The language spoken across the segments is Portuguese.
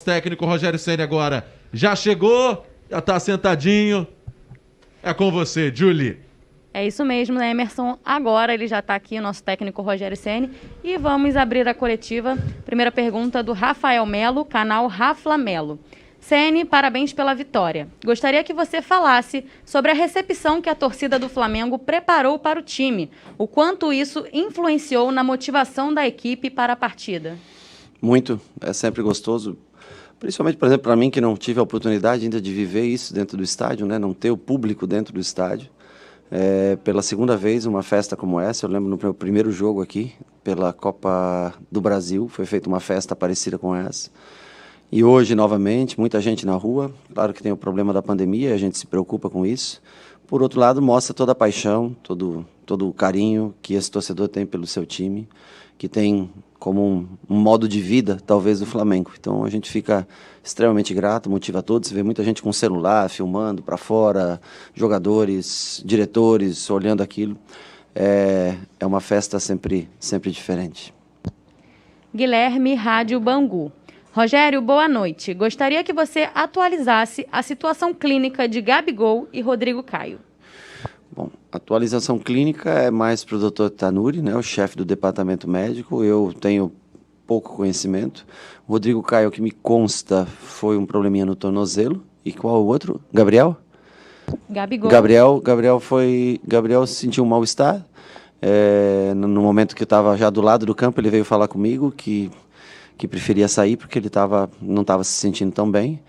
Técnico Rogério Ceni agora já chegou, já tá sentadinho. É com você, Julie. É isso mesmo, né, Emerson? Agora ele já está aqui, o nosso técnico Rogério Ceni, e vamos abrir a coletiva. Primeira pergunta do Rafael Melo, canal Rafla Melo. Ceni, parabéns pela vitória. Gostaria que você falasse sobre a recepção que a torcida do Flamengo preparou para o time. O quanto isso influenciou na motivação da equipe para a partida. Muito, é sempre gostoso. Principalmente, por exemplo, para mim que não tive a oportunidade ainda de viver isso dentro do estádio, né? Não ter o público dentro do estádio. Pela segunda vez, uma festa como essa, eu lembro no meu primeiro jogo aqui, pela Copa do Brasil, foi feita uma festa parecida com essa. E hoje, novamente, muita gente na rua. Claro que tem o problema da pandemia, a gente se preocupa com isso. Por outro lado, mostra toda a paixão, todo o carinho que esse torcedor tem pelo seu time, que tem como um modo de vida, talvez, do Flamengo. Então, a gente fica extremamente grato, motiva a todos. Você vê muita gente com celular, filmando para fora, jogadores, diretores, olhando aquilo. É uma festa sempre diferente. Guilherme, Rádio Bangu. Rogério, boa noite. Gostaria que você atualizasse a situação clínica de Gabigol e Rodrigo Caio. Bom, a atualização clínica é mais para o Dr. Tanuri, né, o chefe do departamento médico. Eu tenho pouco conhecimento. O Rodrigo Caio, que me consta, foi um probleminha no tornozelo. E qual o outro? Gabriel? Gabigol. Gabriel sentiu um mal-estar. No momento que eu estava já do lado do campo, ele veio falar comigo que preferia sair porque ele não estava se sentindo tão bem.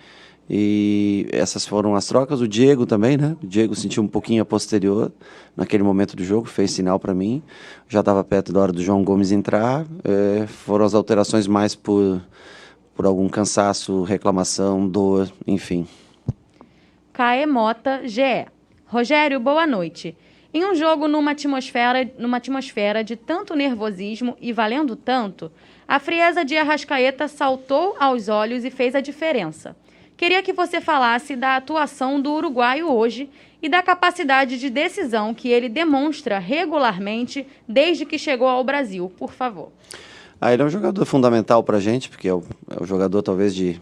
E essas foram as trocas. O Diego também, né? O Diego sentiu um pouquinho a posterior naquele momento do jogo, fez sinal para mim. Já estava perto da hora do João Gomes entrar. Foram as alterações mais por algum cansaço, reclamação, dor, enfim. Caê Mota, GE. Rogério, boa noite. Em um jogo numa atmosfera de tanto nervosismo e valendo tanto, a frieza de Arrascaeta saltou aos olhos e fez a diferença. Queria que você falasse da atuação do uruguaio hoje e da capacidade de decisão que ele demonstra regularmente desde que chegou ao Brasil, por favor. Ele é um jogador fundamental para a gente, porque é o jogador talvez de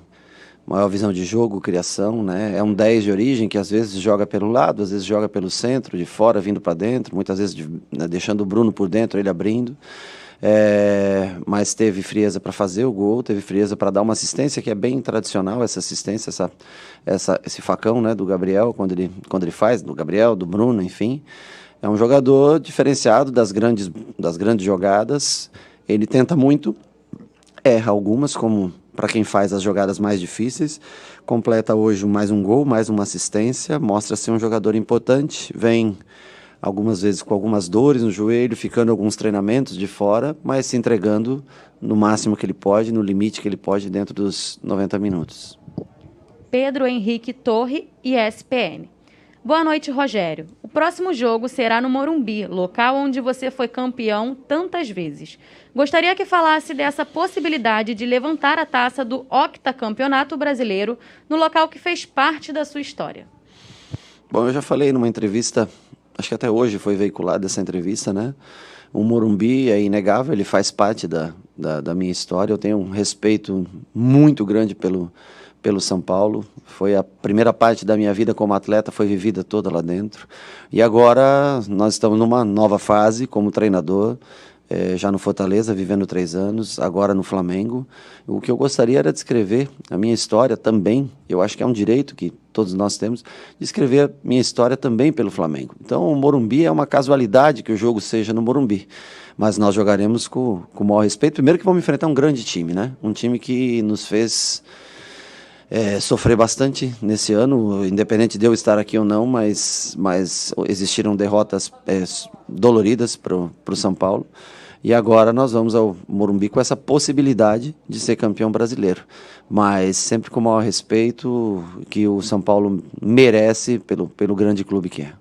maior visão de jogo, criação, né? É um 10 de origem que às vezes joga pelo lado, às vezes joga pelo centro, de fora vindo para dentro, muitas vezes deixando o Bruno por dentro, ele abrindo. Mas teve frieza para fazer o gol, teve frieza para dar uma assistência que é bem tradicional, essa assistência, esse facão, né, do Gabriel, quando ele faz, do Gabriel, do Bruno, enfim. É um jogador diferenciado das grandes jogadas. Ele tenta muito, erra algumas, como para quem faz as jogadas mais difíceis. Completa hoje mais um gol, mais uma assistência, mostra ser um jogador importante, vem algumas vezes com algumas dores no joelho, ficando alguns treinamentos de fora, mas se entregando no máximo que ele pode, no limite que ele pode dentro dos 90 minutos. Pedro Henrique Torre, ESPN. Boa noite, Rogério. O próximo jogo será no Morumbi, local onde você foi campeão tantas vezes. Gostaria que falasse dessa possibilidade de levantar a taça do octacampeonato brasileiro no local que fez parte da sua história. Bom, eu já falei numa entrevista, acho que até hoje foi veiculada essa entrevista, né? O Morumbi é inegável, ele faz parte da minha história. Eu tenho um respeito muito grande pelo São Paulo. Foi a primeira parte da minha vida como atleta, foi vivida toda lá dentro. E agora nós estamos numa nova fase como treinador, já no Fortaleza, vivendo 3 anos, agora no Flamengo. O que eu gostaria era de escrever a minha história também. Eu acho que é um direito que todos nós temos, de escrever a minha história também pelo Flamengo. Então, o Morumbi é uma casualidade que o jogo seja no Morumbi. Mas nós jogaremos com o maior respeito. Primeiro que vamos enfrentar um grande time, né? Um time que nos fez sofrer bastante nesse ano, independente de eu estar aqui ou não, mas existiram derrotas doloridas para o São Paulo. E agora nós vamos ao Morumbi com essa possibilidade de ser campeão brasileiro. Mas sempre com o maior respeito que o São Paulo merece pelo grande clube que é.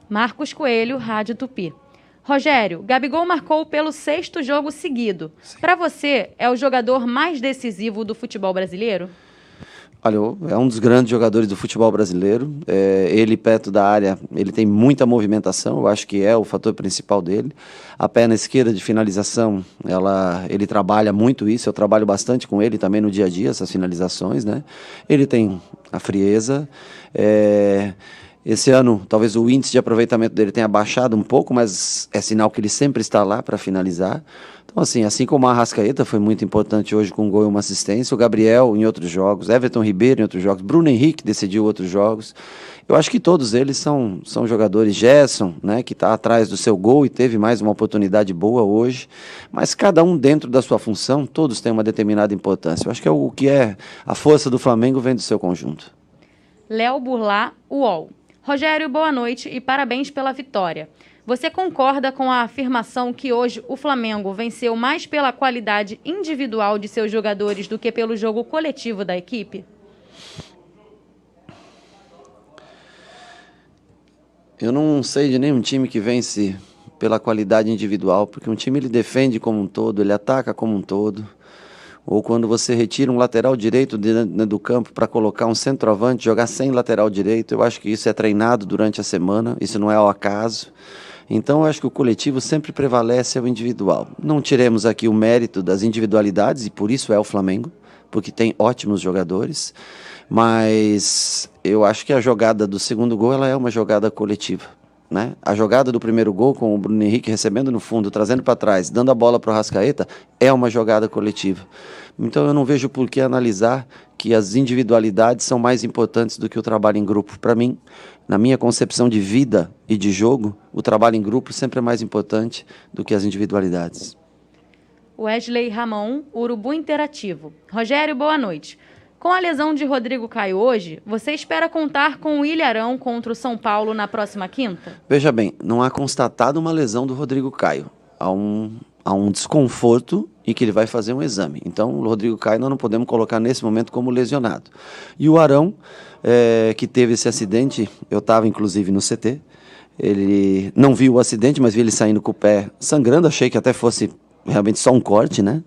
Marcos Coelho, Rádio Tupi. Rogério, Gabigol marcou pelo 6º jogo seguido. Para você, é o jogador mais decisivo do futebol brasileiro? Olha, é um dos grandes jogadores do futebol brasileiro. Ele perto da área, ele tem muita movimentação, eu acho que é o fator principal dele. A perna esquerda de finalização, ele trabalha muito isso, eu trabalho bastante com ele também no dia a dia, essas finalizações, né? Ele tem a frieza. Esse ano, talvez o índice de aproveitamento dele tenha baixado um pouco, mas é sinal que ele sempre está lá para finalizar. Então, assim como a Arrascaeta foi muito importante hoje com um gol e uma assistência, o Gabriel em outros jogos, Everton Ribeiro em outros jogos, Bruno Henrique decidiu outros jogos. Eu acho que todos eles são jogadores. Gerson, né, que está atrás do seu gol e teve mais uma oportunidade boa hoje, mas cada um dentro da sua função, todos têm uma determinada importância. Eu acho que o que é a força do Flamengo vem do seu conjunto. Léo Burlá, UOL. Rogério, boa noite e parabéns pela vitória. Você concorda com a afirmação que hoje o Flamengo venceu mais pela qualidade individual de seus jogadores do que pelo jogo coletivo da equipe? Eu não sei de nenhum time que vence pela qualidade individual, porque um time ele defende como um todo, ele ataca como um todo. Ou quando você retira um lateral direito dentro do campo para colocar um centroavante, jogar sem lateral direito, eu acho que isso é treinado durante a semana, isso não é ao acaso. Então, eu acho que o coletivo sempre prevalece ao individual. Não tiremos aqui o mérito das individualidades, e por isso é o Flamengo, porque tem ótimos jogadores, mas eu acho que a jogada do segundo gol ela é uma jogada coletiva, né? A jogada do primeiro gol, com o Bruno Henrique recebendo no fundo, trazendo para trás, dando a bola para o Arrascaeta, é uma jogada coletiva. Então eu não vejo por que analisar que as individualidades são mais importantes do que o trabalho em grupo. Para mim, na minha concepção de vida e de jogo, o trabalho em grupo sempre é mais importante do que as individualidades. Wesley Ramon, Urubu Interativo. Rogério, boa noite. Com a lesão de Rodrigo Caio hoje, você espera contar com o Ilharão contra o São Paulo na próxima quinta? Veja bem, não há constatado uma lesão do Rodrigo Caio. Há um desconforto e que ele vai fazer um exame. Então, o Rodrigo Caio nós não podemos colocar nesse momento como lesionado. E o Arão, que teve esse acidente, eu estava inclusive no CT, ele não viu o acidente, mas vi ele saindo com o pé sangrando, achei que até fosse realmente só um corte, né?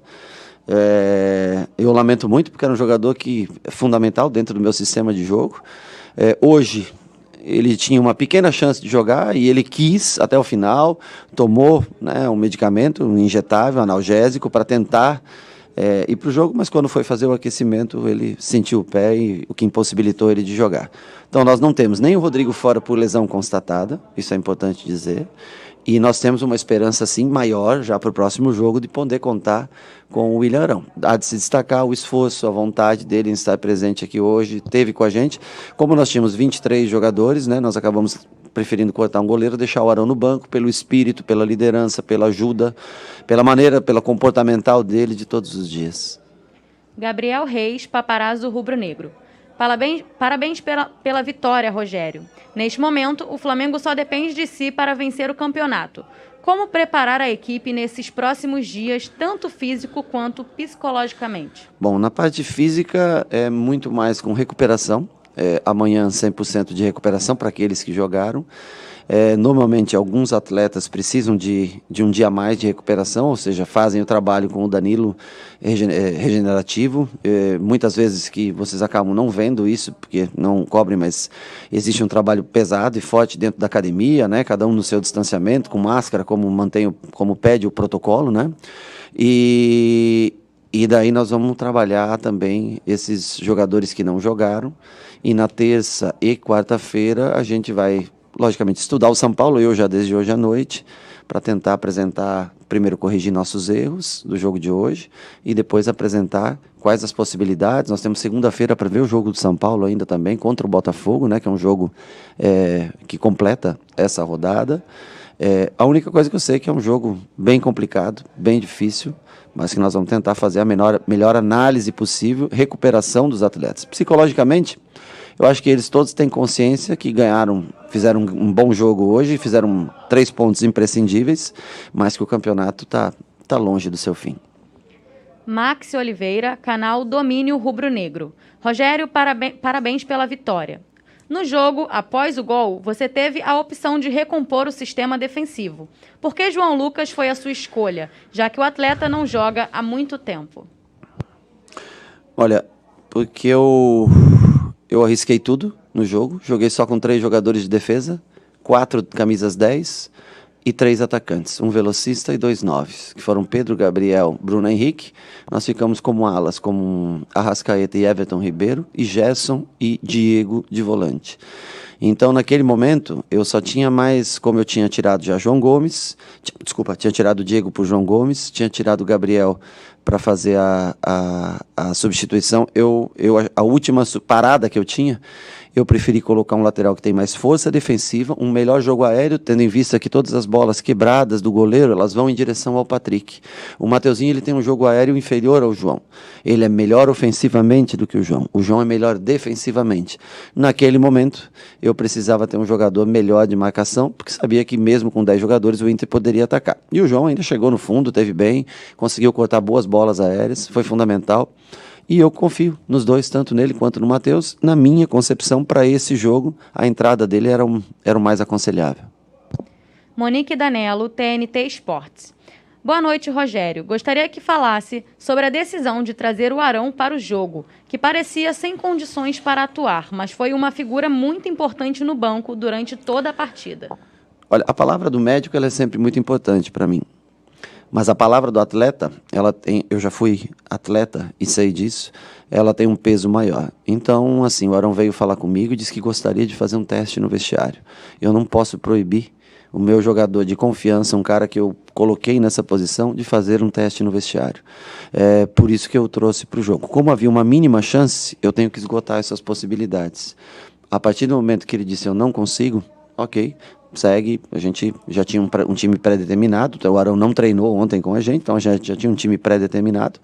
Eu lamento muito, porque era um jogador que é fundamental dentro do meu sistema de jogo. Hoje, ele tinha uma pequena chance de jogar e ele quis até o final, tomou, né, um medicamento, um injetável, um analgésico, para tentar ir para o jogo, mas quando foi fazer o aquecimento, ele sentiu o pé, e o que impossibilitou ele de jogar. Então, nós não temos nem o Rodrigo fora por lesão constatada, isso é importante dizer, e nós temos uma esperança, sim, maior, já para o próximo jogo, de poder contar com o William Arão. Há de se destacar o esforço, a vontade dele em estar presente aqui hoje, teve com a gente. Como nós tínhamos 23 jogadores, né, nós acabamos preferindo cortar um goleiro, deixar o Arão no banco, pelo espírito, pela liderança, pela ajuda, pela maneira, pela comportamental dele de todos os dias. Gabriel Reis, Paparazzo Rubro Negro. Parabéns pela vitória, Rogério. Neste momento, o Flamengo só depende de si para vencer o campeonato. Como preparar a equipe nesses próximos dias, tanto físico quanto psicologicamente? Bom, na parte física é muito mais com recuperação. Amanhã 100% de recuperação para aqueles que jogaram. Normalmente alguns atletas precisam de um dia a mais de recuperação, ou seja, fazem o trabalho com o Danilo regenerativo. Muitas vezes que vocês acabam não vendo isso, porque não cobrem, mas existe um trabalho pesado e forte dentro da academia, né? Cada um no seu distanciamento, com máscara, como pede o protocolo, né? E daí nós vamos trabalhar também esses jogadores que não jogaram, e na terça e quarta-feira a gente vai, logicamente, estudar o São Paulo, eu já desde hoje à noite, para tentar apresentar, primeiro corrigir nossos erros do jogo de hoje, e depois apresentar quais as possibilidades. Nós temos segunda-feira para ver o jogo do São Paulo ainda também, contra o Botafogo, né, que é um jogo que completa essa rodada. A única coisa que eu sei é que é um jogo bem complicado, bem difícil, mas que nós vamos tentar fazer a melhor análise possível, recuperação dos atletas. Psicologicamente, eu acho que eles todos têm consciência que fizeram um bom jogo hoje, fizeram 3 pontos imprescindíveis, mas que o campeonato tá longe do seu fim. Max Oliveira, canal Domínio Rubro Negro. Rogério, parabéns pela vitória. No jogo, após o gol, você teve a opção de recompor o sistema defensivo. Por que João Lucas foi a sua escolha, já que o atleta não joga há muito tempo? Olha, Porque eu arrisquei tudo no jogo, joguei só com 3 jogadores de defesa, 4 camisas 10 e 3 atacantes, um velocista e 2 9s, que foram Pedro, Gabriel, Bruno Henrique. Nós ficamos como alas, como Arrascaeta e Everton Ribeiro, e Gerson e Diego de volante. Então, naquele momento, eu só tinha mais, como eu tinha tirado já João Gomes, tinha tirado o Diego por João Gomes, tinha tirado o Gabriel para fazer a substituição. A última parada que eu tinha, eu preferi colocar um lateral que tem mais força defensiva, um melhor jogo aéreo, tendo em vista que todas as bolas quebradas do goleiro, elas vão em direção ao Patrick. O Mateuzinho, ele tem um jogo aéreo inferior ao João. Ele é melhor ofensivamente do que o João. O João é melhor defensivamente. Naquele momento, eu precisava ter um jogador melhor de marcação, porque sabia que mesmo com 10 jogadores, o Inter poderia atacar. E o João ainda chegou no fundo, teve bem, conseguiu cortar boas bolas aéreas, foi fundamental. E eu confio nos dois, tanto nele quanto no Matheus. Na minha concepção, para esse jogo, a entrada dele era o mais aconselhável. Monique Danello, TNT Esportes. Boa noite, Rogério. Gostaria que falasse sobre a decisão de trazer o Arão para o jogo, que parecia sem condições para atuar, mas foi uma figura muito importante no banco durante toda a partida. Olha, a palavra do médico ela é sempre muito importante para mim. Mas a palavra do atleta, eu já fui atleta e sei disso, ela tem um peso maior. Então, assim, o Arão veio falar comigo e disse que gostaria de fazer um teste no vestiário. Eu não posso proibir o meu jogador de confiança, um cara que eu coloquei nessa posição, de fazer um teste no vestiário. É por isso que eu trouxe para o jogo. Como havia uma mínima chance, eu tenho que esgotar essas possibilidades. A partir do momento que ele disse eu não consigo, ok, segue, a gente já tinha um time pré-determinado, então o Arão não treinou ontem com a gente, então a gente já tinha um time pré-determinado,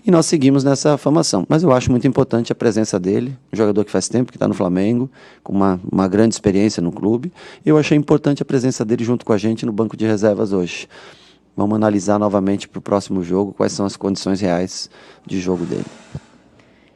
e nós seguimos nessa formação. Mas eu acho muito importante a presença dele, um jogador que faz tempo que está no Flamengo, com uma grande experiência no clube. Eu achei importante a presença dele junto com a gente no banco de reservas hoje. Vamos analisar novamente para o próximo jogo quais são as condições reais de jogo dele.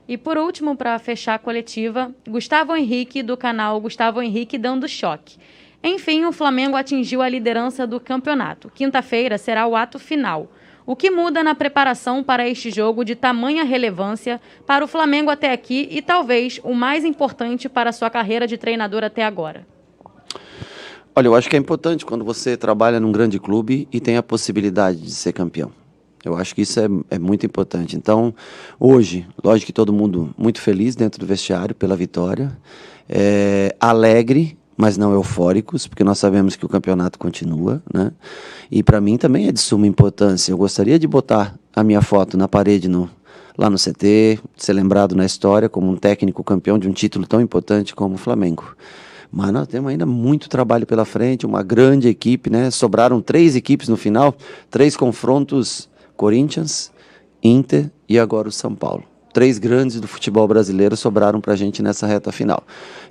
E por último, para fechar a coletiva, Gustavo Henrique, do canal Gustavo Henrique Dando Choque. Enfim, o Flamengo atingiu a liderança do campeonato. Quinta-feira será o ato final. O que muda na preparação para este jogo de tamanha relevância para o Flamengo até aqui e talvez o mais importante para a sua carreira de treinador até agora? Olha, eu acho que é importante quando você trabalha num grande clube e tem a possibilidade de ser campeão. Eu acho que isso é muito importante. Então, hoje, lógico que todo mundo muito feliz dentro do vestiário pela vitória, alegre, mas não eufóricos, porque nós sabemos que o campeonato continua, né? E para mim também é de suma importância. Eu gostaria de botar a minha foto na parede lá no CT, ser lembrado na história como um técnico campeão de um título tão importante como o Flamengo. Mas nós temos ainda muito trabalho pela frente, uma grande equipe, né? Sobraram 3 equipes no final, 3 confrontos: Corinthians, Inter e agora o São Paulo. 3 grandes do futebol brasileiro sobraram para a gente nessa reta final.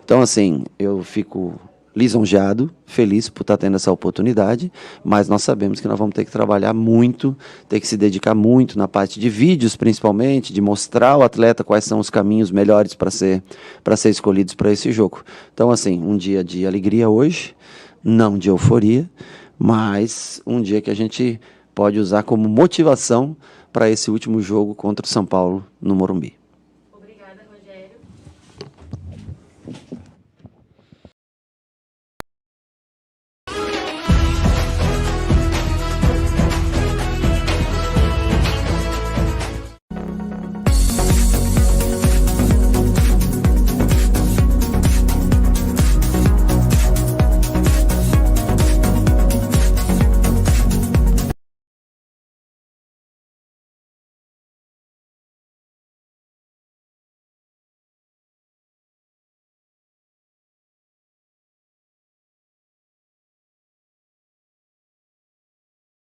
Então, assim, eu fico lisonjeado, feliz por estar tendo essa oportunidade, mas nós sabemos que nós vamos ter que trabalhar muito, ter que se dedicar muito na parte de vídeos, principalmente, de mostrar ao atleta quais são os caminhos melhores para ser escolhidos para esse jogo. Então, assim, um dia de alegria hoje, não de euforia, mas um dia que a gente pode usar como motivação para esse último jogo contra o São Paulo no Morumbi.